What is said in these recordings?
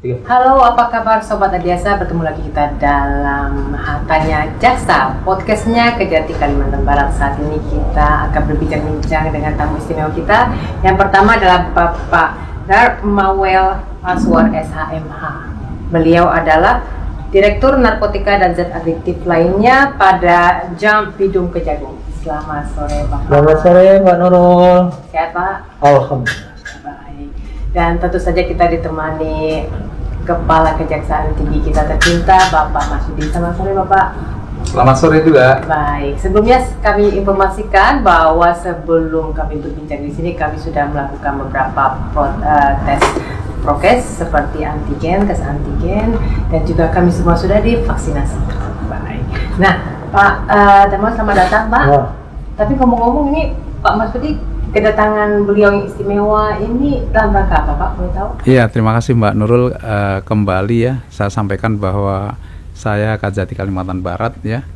Halo, apa kabar Sobat Adiasa? Bertemu lagi kita dalam Tanya Jaksa, podcastnya Kejati Kalimantan Barat. Saat ini kita akan berbincang-bincang dengan tamu istimewa kita. Yang pertama adalah Bapak Darmawel Aswar SHMH. Beliau adalah Direktur Narkotika dan Zat Adiktif lainnya pada JAM Bidung Kejagung. Selamat sore Bapak. Selamat sore Mbak Nurul. Sehat Pak? Alhamdulillah. Baik. Dan tentu saja kita ditemani Kepala Kejaksaan Tinggi kita tercinta, Bapak Masudi. Selamat sore Bapak. Selamat sore juga. Baik, sebelumnya kami informasikan bahwa sebelum kami berbincang di sini, kami sudah melakukan beberapa tes prokes seperti antigen, tes antigen, dan juga kami semua sudah divaksinasi. Baik. Nah, Pak Darmawan, selamat datang Pak. Oh. Tapi ngomong-ngomong ini Pak Masudi, kedatangan beliau yang istimewa ini dalam rangka apa Pak? Boleh tahu? Iya, terima kasih Mbak Nurul. Kembali ya, saya sampaikan bahwa saya Kejati Kalimantan Barat ya,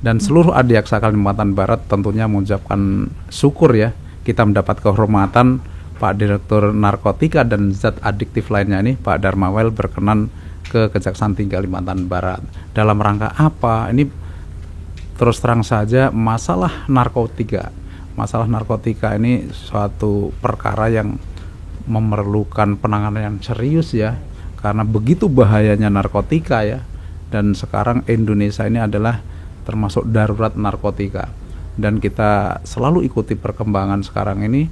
dan seluruh Adiaksa Kalimantan Barat tentunya mengucapkan syukur ya, kita mendapat kehormatan Pak Direktur Narkotika dan Zat Adiktif lainnya ini, Pak Darmawel berkenan ke Kejaksaan Tinggi Kalimantan Barat. Dalam rangka apa? Ini terus terang saja masalah narkotika. Masalah narkotika ini suatu perkara yang memerlukan penanganan yang serius ya, karena begitu bahayanya narkotika ya, dan sekarang Indonesia ini adalah termasuk darurat narkotika, dan kita selalu ikuti perkembangan sekarang ini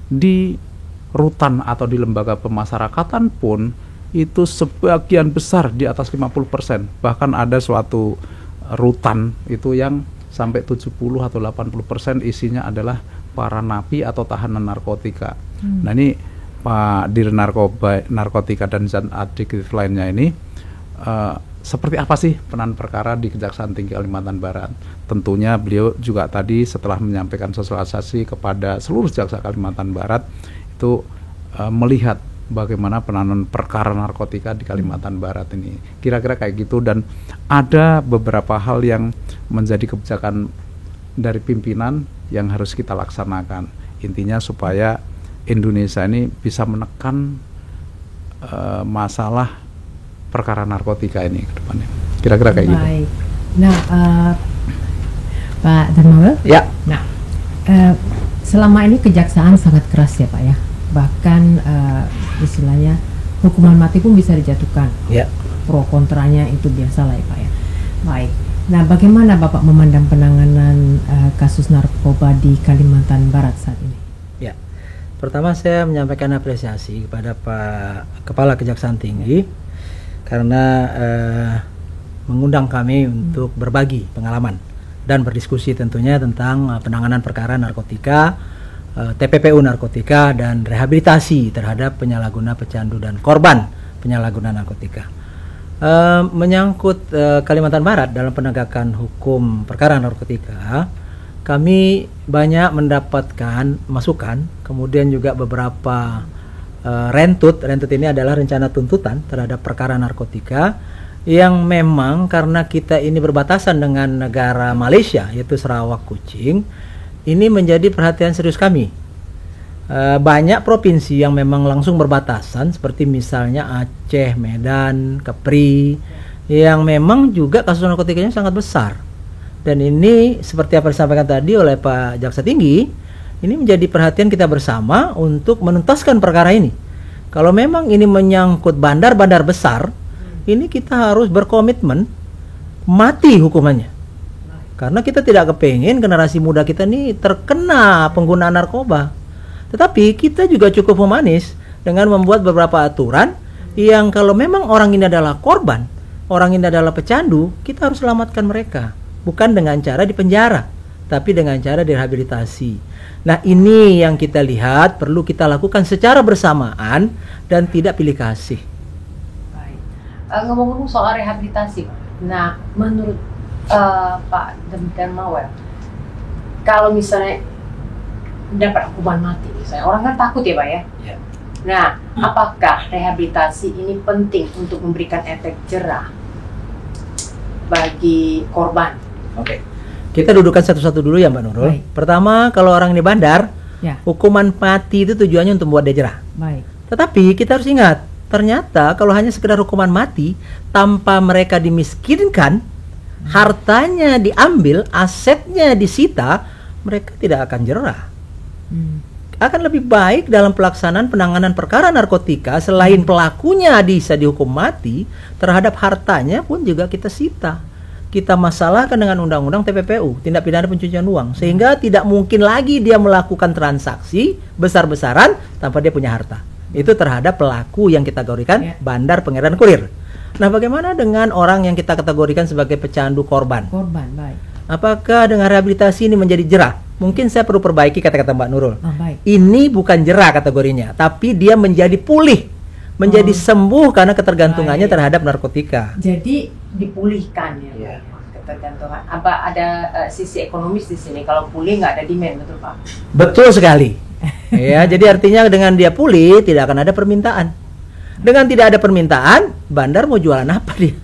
di rutan atau di lembaga pemasyarakatan pun itu sebagian besar di atas 50%, bahkan ada suatu rutan itu yang sampai 70 atau 80% isinya adalah para napi atau tahanan narkotika. Nah ini Pak Dir Narkotika dan Zat Adiktif lainnya ini seperti apa sih peran perkara di Kejaksaan Tinggi Kalimantan Barat? Tentunya beliau juga tadi setelah menyampaikan sosialisasi kepada seluruh jaksa Kalimantan Barat itu melihat bagaimana penanganan perkara narkotika di Kalimantan Barat ini. Kira-kira kayak gitu, dan ada beberapa hal yang menjadi kebijakan dari pimpinan yang harus kita laksanakan. Intinya supaya Indonesia ini bisa menekan masalah perkara narkotika ini ke depannya. Kira-kira kayak gitu. Baik. Nah, Pak Darmawel? Ya. Nah, selama ini kejaksaan sangat keras ya Pak ya. Bahkan istilahnya hukuman mati pun bisa dijatuhkan. Ya. Pro kontranya itu biasa lah ya Pak ya. Baik. Nah, bagaimana Bapak memandang penanganan kasus narkoba di Kalimantan Barat saat ini? Ya. Pertama saya menyampaikan apresiasi kepada Pak Kepala Kejaksaan Tinggi karena mengundang kami untuk berbagi pengalaman dan berdiskusi tentunya tentang penanganan perkara narkotika, TPPU narkotika, dan rehabilitasi terhadap penyalahguna, pecandu, dan korban penyalahguna narkotika. Menyangkut Kalimantan Barat dalam penegakan hukum perkara narkotika, kami banyak mendapatkan masukan, kemudian juga beberapa rentut ini adalah rencana tuntutan terhadap perkara narkotika yang memang karena kita ini berbatasan dengan negara Malaysia yaitu Sarawak Kuching, ini menjadi perhatian serius kami. Banyak provinsi yang memang langsung berbatasan seperti misalnya Aceh, Medan, Kepri, yang memang juga kasus narkotikanya sangat besar. Dan ini seperti apa disampaikan tadi oleh Pak Jaksa Tinggi, ini menjadi perhatian kita bersama untuk menuntaskan perkara ini. Kalau memang ini menyangkut bandar-bandar besar, ini kita harus berkomitmen mati hukumannya. Karena kita tidak kepingin generasi muda kita ini terkena penggunaan narkoba. Tetapi kita juga cukup humanis dengan membuat beberapa aturan yang kalau memang orang ini adalah korban, orang ini adalah pecandu, kita harus selamatkan mereka. Bukan dengan cara dipenjara, tapi dengan cara direhabilitasi. Nah ini yang kita lihat perlu kita lakukan secara bersamaan dan tidak pilih kasih. Baik. Ngomong-ngomong soal rehabilitasi, nah menurut Pak Darmawel, kalau misalnya dapat hukuman mati, misalnya orang kan takut ya Pak ya. Ya. Nah, apakah rehabilitasi ini penting untuk memberikan efek jerah bagi korban? Oke. Kita dudukan satu-satu dulu ya Mbak Nurul. Baik. Pertama, kalau orang di bandar, Ya. hukuman mati itu tujuannya untuk membuat dia jerah. Baik. Tetapi kita harus ingat, Ternyata kalau hanya sekedar hukuman mati tanpa mereka dimiskinkan, hartanya diambil, asetnya disita, mereka tidak akan jerah. Akan lebih baik dalam pelaksanaan penanganan perkara narkotika, selain pelakunya bisa dihukum mati, terhadap hartanya pun juga kita sita. Kita masalahkan dengan undang-undang TPPU, tindak pidana pencucian uang, sehingga tidak mungkin lagi dia melakukan transaksi besar-besaran tanpa dia punya harta. Itu terhadap pelaku yang kita kategorikan bandar, pengedar, kurir. Nah, bagaimana dengan orang yang kita kategorikan sebagai pecandu korban? Baik. Apakah dengan rehabilitasi ini menjadi jerah? Mungkin saya perlu perbaiki kata-kata Mbak Nurul. Baik. Ini bukan jerah kategorinya, tapi dia menjadi pulih, menjadi sembuh karena ketergantungannya terhadap narkotika. Jadi dipulihkan ya. Ketergantungan. Apa ada sisi ekonomis di sini? Kalau pulih nggak ada demand, betul Pak? Betul sekali. Ya, jadi artinya dengan dia pulih tidak akan ada permintaan. Dengan tidak ada permintaan, bandar mau jualan apa dia?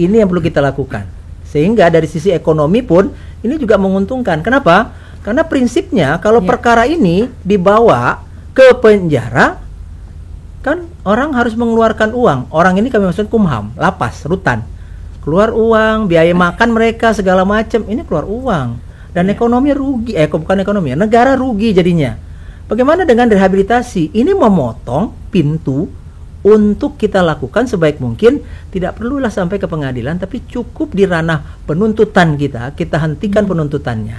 Ini yang perlu kita lakukan. Sehingga dari sisi ekonomi pun ini juga menguntungkan. Kenapa? Karena prinsipnya kalau perkara ini dibawa ke penjara, kan orang harus mengeluarkan uang. Orang ini kami maksud kumham, lapas, rutan. Keluar uang, biaya makan mereka segala macam, ini keluar uang. Dan ekonomi rugi, bukan ekonomi, negara rugi jadinya. Bagaimana dengan rehabilitasi? Ini memotong pintu untuk kita lakukan sebaik mungkin, tidak perlulah sampai ke pengadilan, tapi cukup di ranah penuntutan kita hentikan penuntutannya,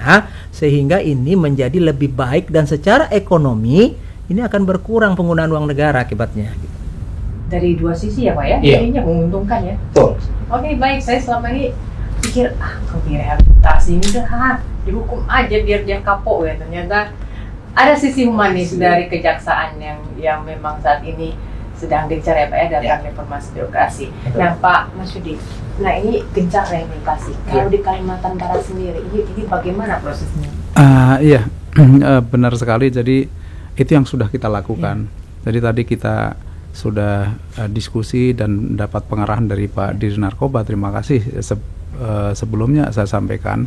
sehingga ini menjadi lebih baik dan secara ekonomi ini akan berkurang penggunaan uang negara akibatnya. Dari dua sisi ya Pak ya, jadinya menguntungkan ya. Betul. Oke, baik, saya selama ini pikir kalau direhabilitasi ini udah dihukum aja biar dia kapok ya. Ternyata ada sisi humanis dari kejaksaan yang memang saat ini sedang gencar ya Pak ya dalam reformasi birokrasi. Nah Pak Masyudi, nah ini gencar rehabilitasi. Kalau di Kalimantan Barat sendiri, ini bagaimana prosesnya? Iya, benar sekali. Jadi itu yang sudah kita lakukan. Jadi tadi kita sudah diskusi dan dapat pengarahan dari Pak Dir Narkoba. Terima kasih sebelumnya saya sampaikan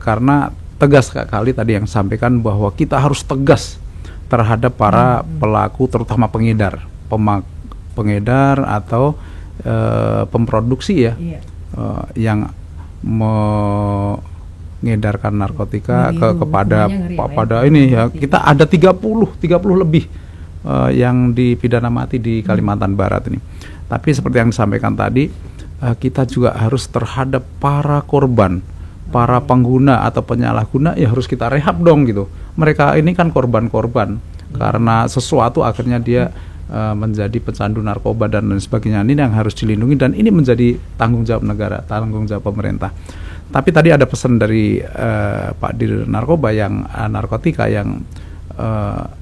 karena tegas sekali tadi yang sampaikan bahwa kita harus tegas terhadap para pelaku, terutama pengedar atau pemproduksi ya, yang mengedarkan narkotika kepada ini ya. Kita ada 30 lebih yang dipidana mati di Kalimantan Barat ini. Tapi seperti yang disampaikan tadi, kita juga harus terhadap para korban, para pengguna atau penyalahguna ya harus kita rehab dong gitu. Mereka ini kan korban-korban karena sesuatu akhirnya dia menjadi pecandu narkoba dan lain sebagainya. Ini yang harus dilindungi dan ini menjadi tanggung jawab negara, tanggung jawab pemerintah. Tapi tadi ada pesan dari Pak Dir Narkoba yang narkotika yang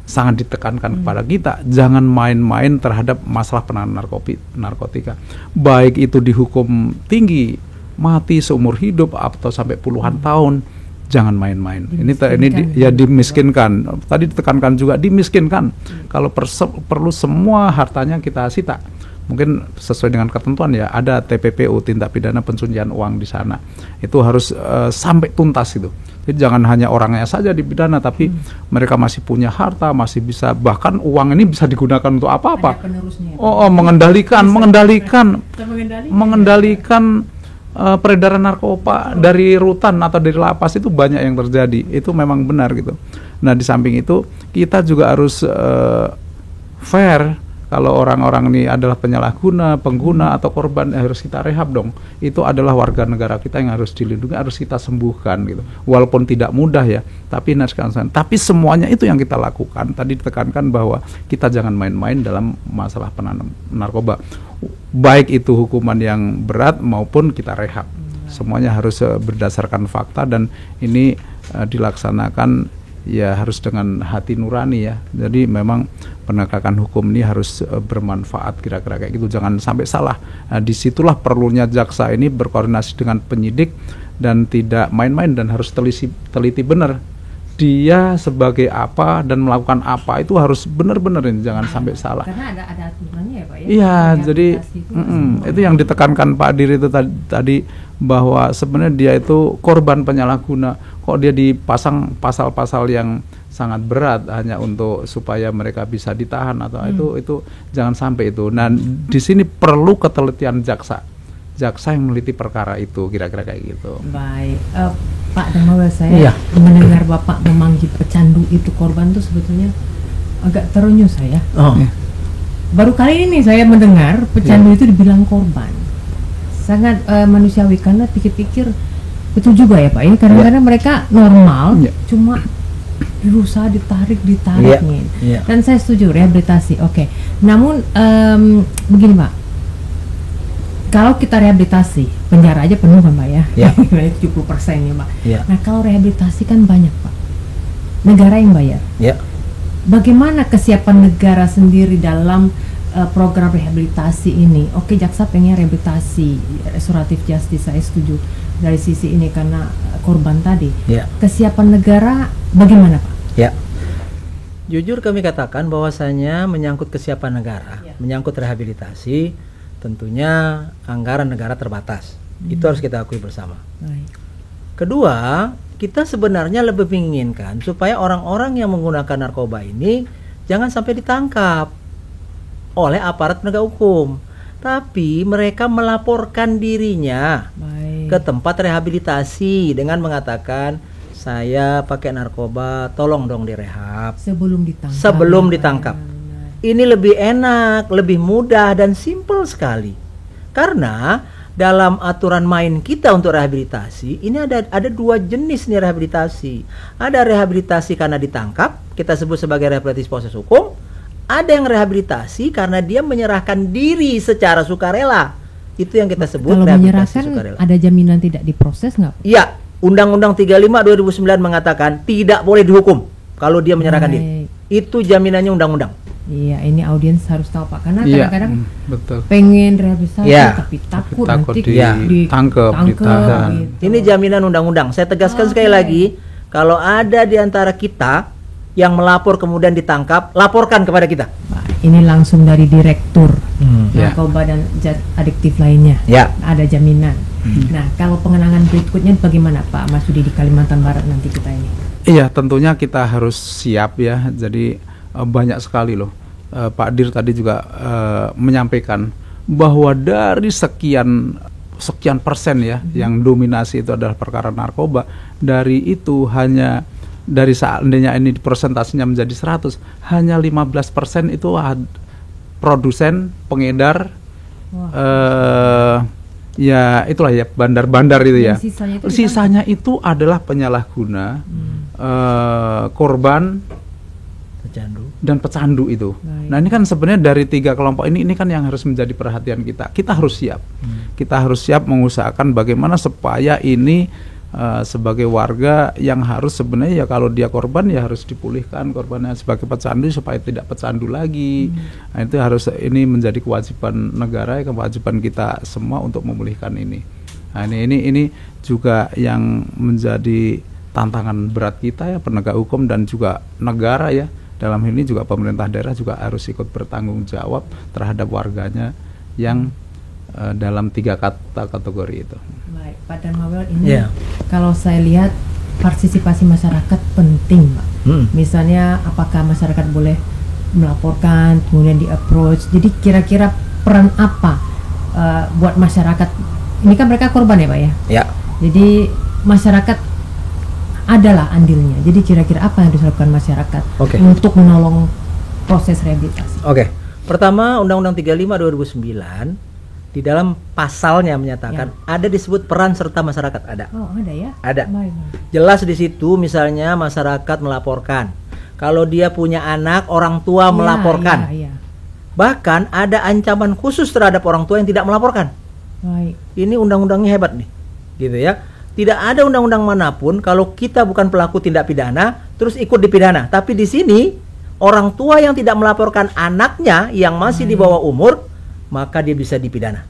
sangat ditekankan kepada kita, jangan main-main terhadap masalah penanganan narkotika. Baik itu dihukum tinggi, mati seumur hidup atau sampai puluhan tahun, jangan main-main. Ini dimiskinkan. Tadi ditekankan juga dimiskinkan. Kalau perlu semua hartanya kita sita. Mungkin sesuai dengan ketentuan ya, ada TPPU, tindak pidana pencucian uang di sana. Itu harus sampai tuntas itu. Jadi jangan hanya orangnya saja dipidana, tapi mereka masih punya harta, masih bisa, bahkan uang ini bisa digunakan untuk apa-apa. Mengendalikan peredaran narkoba dari rutan atau dari lapas itu banyak yang terjadi. Itu memang benar gitu. Nah, di samping itu kita juga harus fair. Kalau orang-orang ini adalah penyalahguna, pengguna atau korban, harus kita rehab dong. Itu adalah warga negara kita yang harus dilindungi, harus kita sembuhkan gitu. Walaupun tidak mudah ya, tapi semuanya itu yang kita lakukan. Tadi ditekankan bahwa kita jangan main-main dalam masalah penanganan narkoba. Baik itu hukuman yang berat maupun kita rehab. Semuanya harus berdasarkan fakta dan ini dilaksanakan ya harus dengan hati nurani ya. Jadi memang penegakan hukum ini harus bermanfaat, kira-kira kayak gitu, jangan sampai salah. Nah, disitulah perlunya jaksa ini berkoordinasi dengan penyidik dan tidak main-main dan harus teliti benar dia sebagai apa dan melakukan apa, itu harus benar-benar ini, jangan sampai salah. Karena ada aturannya ya Pak ya. Iya, jadi itu yang ditekankan Pak Dir itu tadi bahwa sebenarnya dia itu korban penyalahguna. Kok dia dipasang pasal-pasal yang sangat berat hanya untuk supaya mereka bisa ditahan atau itu jangan sampai itu. Nah, di sini perlu ketelitian jaksa yang meneliti perkara itu, kira-kira kayak gitu. Baik, Pak Damawel, saya mendengar Bapak memanggil pecandu itu korban tuh sebetulnya agak terenyuh saya. Baru kali ini saya mendengar pecandu itu dibilang korban. Sangat manusiawi, karena pikir-pikir betul juga ya Pak. Ini kadang-kadang mereka normal, cuma berusaha ditarik nih. Dan saya setuju rehabilitasi. Oke. Namun begini Pak, kalau kita rehabilitasi, penjara aja penuh kan Pak ya, 70% ya Pak. Nah kalau rehabilitasi kan banyak Pak, negara yang bayar. Bagaimana kesiapan negara sendiri dalam program rehabilitasi ini? Oke, jaksa pengen rehabilitasi, restoratif justice, saya setuju dari sisi ini karena korban tadi. Kesiapan negara bagaimana Pak? Jujur kami katakan bahwasanya menyangkut kesiapan negara, menyangkut rehabilitasi, tentunya anggaran negara terbatas. Itu harus kita akui bersama. Kedua, kita sebenarnya lebih menginginkan supaya orang-orang yang menggunakan narkoba ini jangan sampai ditangkap oleh aparat penegak hukum, tapi mereka melaporkan dirinya ke tempat rehabilitasi dengan mengatakan, saya pakai narkoba, tolong dong direhab sebelum ditangkap. Ini lebih enak, lebih mudah dan simpel sekali. Karena dalam aturan main kita untuk rehabilitasi, ini ada dua jenis nih rehabilitasi. Ada rehabilitasi karena ditangkap, kita sebut sebagai rehabilitasi proses hukum. Ada yang rehabilitasi karena dia menyerahkan diri secara sukarela. Itu yang kita sebut kalau rehabilitasi menyerahkan sukarela. Ada jaminan tidak diproses nggak? Iya, Undang-Undang 35 2009 mengatakan tidak boleh dihukum kalau dia menyerahkan diri. Itu jaminannya undang-undang. Iya, ini audiens harus tahu Pak, karena kadang-kadang betul. pengen rehabilitasi tapi takut nanti ditangkap, ditahan. Gitu. Ini jaminan undang-undang. Saya tegaskan sekali lagi, kalau ada di antara kita yang melapor kemudian ditangkap, laporkan kepada kita. Ini langsung dari direktur narkoba dan zat adiktif lainnya. Ada jaminan. Nah, kalau pengenangan berikutnya bagaimana Pak Masudi di Kalimantan Barat nanti kita ini? Iya, tentunya kita harus siap ya. Jadi banyak sekali loh. Pak Dir tadi juga menyampaikan bahwa dari sekian persen ya yang dominasi itu adalah perkara narkoba. Dari itu hanya dari seandainya ini persentasinya menjadi 100, hanya 15% itu produsen, pengedar, ya itulah ya bandar-bandar itu ya. Sisanya itu adalah penyalahguna, korban, dan pecandu itu. Nah ini kan sebenarnya dari 3 kelompok ini kan yang harus menjadi perhatian kita. Kita harus siap. Kita harus siap mengusahakan bagaimana supaya ini sebagai warga yang harus sebenarnya ya kalau dia korban ya harus dipulihkan korbannya, sebagai pecandu supaya tidak pecandu lagi. Nah itu harus, ini menjadi kewajiban negara, kewajiban kita semua untuk memulihkan ini. Nah ini juga yang menjadi tantangan berat kita ya, penegak hukum dan juga negara ya. Dalam ini juga pemerintah daerah juga harus ikut bertanggung jawab terhadap warganya yang dalam 3 kategori itu. Baik, Pak Damawel, ini kalau saya lihat partisipasi masyarakat penting, Pak. Misalnya apakah masyarakat boleh melaporkan, kemudian di-approach. Jadi kira-kira peran apa buat masyarakat? Ini kan mereka korban ya Pak ya? Jadi masyarakat adalah andilnya. Jadi kira-kira apa yang dilakukan masyarakat untuk menolong proses rehabilitasi? Pertama, Undang-Undang 35 2009 di dalam pasalnya menyatakan ada disebut peran serta masyarakat, ada. Oh, ada ya? Ada. Jelas di situ, misalnya masyarakat melaporkan. Kalau dia punya anak, orang tua melaporkan. Bahkan ada ancaman khusus terhadap orang tua yang tidak melaporkan. Ini undang-undangnya hebat nih, gitu ya. Tidak ada undang-undang manapun kalau kita bukan pelaku tindak pidana terus ikut dipidana. Tapi di sini orang tua yang tidak melaporkan anaknya yang masih di bawah umur, maka dia bisa dipidana.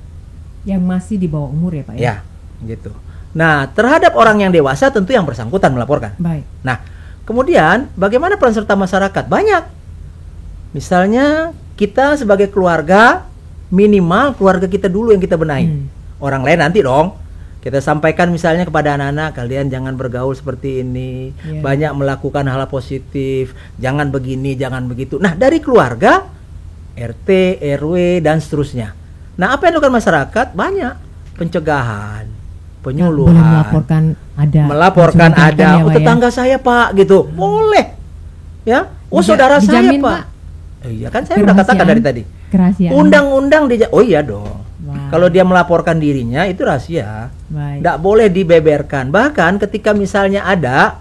Yang masih di bawah umur ya Pak ya? Ya, gitu. Nah, terhadap orang yang dewasa tentu yang bersangkutan melaporkan. Nah, kemudian bagaimana peran serta masyarakat? Banyak. Misalnya kita sebagai keluarga, minimal keluarga kita dulu yang kita benahi. Orang lain nanti dong. Kita sampaikan misalnya kepada anak-anak, kalian jangan bergaul seperti ini, banyak melakukan hal positif, jangan begini, jangan begitu. Nah, dari keluarga, RT, RW, dan seterusnya. Nah, apa yang dilakukan masyarakat? Banyak pencegahan, penyuluhan, boleh melaporkan ada, oh tetangga saya Pak, gitu, boleh, ya, oh saudara saya Pak. Iya kan saya udah katakan dari tadi. Kerahasiaan. Undang-undang oh iya dong. Kalau dia melaporkan dirinya itu rahasia, tidak boleh dibeberkan. Bahkan ketika misalnya ada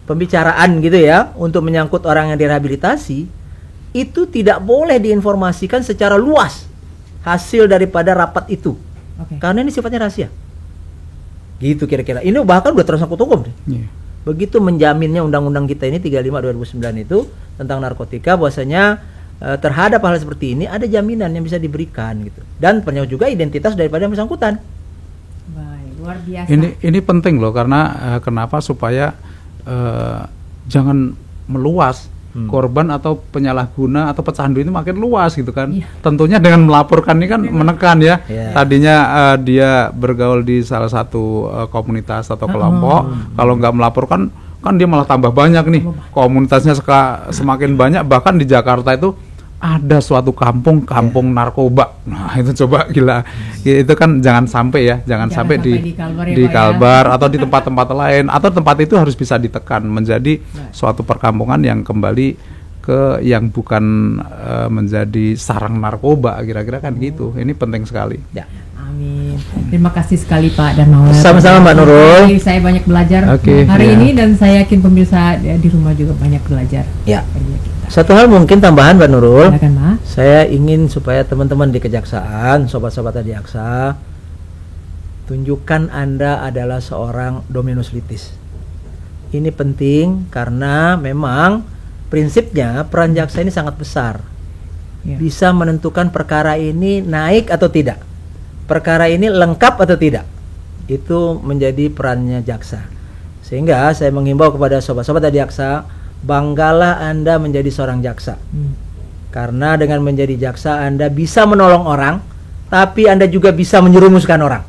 pembicaraan gitu ya untuk menyangkut orang yang direhabilitasi, itu tidak boleh diinformasikan secara luas hasil daripada rapat itu, karena ini sifatnya rahasia. Gitu kira-kira. Ini bahkan udah tersangkut hukum. Begitu menjaminnya undang-undang kita ini 35/2009 itu tentang narkotika, bahwasanya terhadap hal seperti ini ada jaminan yang bisa diberikan gitu, dan ternyata juga identitas daripada yang bersangkutan. Baik, luar biasa. Ini penting loh, karena kenapa supaya jangan meluas korban atau penyalahguna atau pecandu ini makin luas gitu kan. Tentunya dengan melaporkan ini kan menekan ya. Tadinya dia bergaul di salah satu komunitas atau kelompok, kalau nggak melaporkan kan dia malah tambah banyak nih, komunitasnya semakin banyak. Bahkan di Jakarta itu ada suatu kampung narkoba. Nah, itu coba gila. Itu kan jangan sampai sampai di Kalbar atau di tempat-tempat lain, atau tempat itu harus bisa ditekan menjadi suatu perkampungan yang kembali ke yang bukan menjadi sarang narkoba, kira-kira kan gitu. Ini penting sekali. Ya. Amin. Terima kasih sekali Pak Darmawan. Sama-sama Mbak Nurul. Saya banyak belajar hari ini, dan saya yakin pemirsa di rumah juga banyak belajar. Ya. Satu hal mungkin tambahan Mbak Nurul. Silakan, Pak. Saya ingin supaya teman-teman di Kejaksaan, sobat-sobat Adiaksa, tunjukkan Anda adalah seorang Dominus Litis. Ini penting karena memang prinsipnya peran jaksa ini sangat besar. Bisa menentukan perkara ini naik atau tidak, perkara ini lengkap atau tidak. Itu menjadi perannya jaksa. Sehingga saya menghimbau kepada sobat-sobat Adiaksa, banggalah Anda menjadi seorang jaksa. Karena dengan menjadi jaksa Anda bisa menolong orang, tapi Anda juga bisa menyerumuskan orang.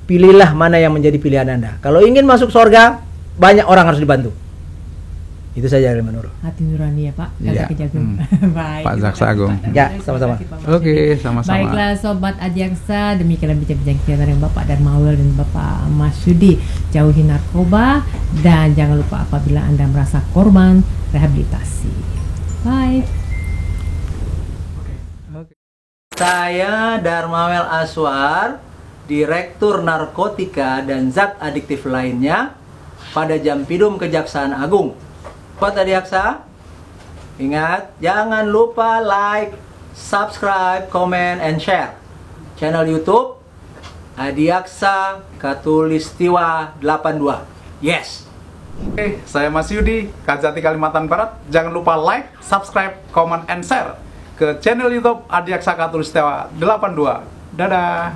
Pilihlah mana yang menjadi pilihan Anda. Kalau ingin masuk surga, banyak orang harus dibantu. Itu saja dari menurut. Hati nurani ya Pak, kata Kejagung. Baik. Pak Jaksa Agung. Ya, sama-sama. Oke, sama-sama. Baiklah Sobat Adiaksa, demikianlah bincang-bincang kita dengan Bapak Darmawan dan Bapak Masyudi. Jauhi narkoba dan jangan lupa apabila Anda merasa korban, rehabilitasi. Bye. Saya Darmawel Aswar, Direktur Narkotika dan Zat Adiktif lainnya pada Jampidum Kejaksaan Agung. Sobat Adiaksa, ingat, jangan lupa like, subscribe, comment, and share channel YouTube Adiaksa Katulistiwa 82. Yes. Oke, saya Mas Yudi, Kajati Kalimantan Barat. Jangan lupa like, subscribe, comment, and share ke channel YouTube Adiaksa Katulistiwa 82. Dadah.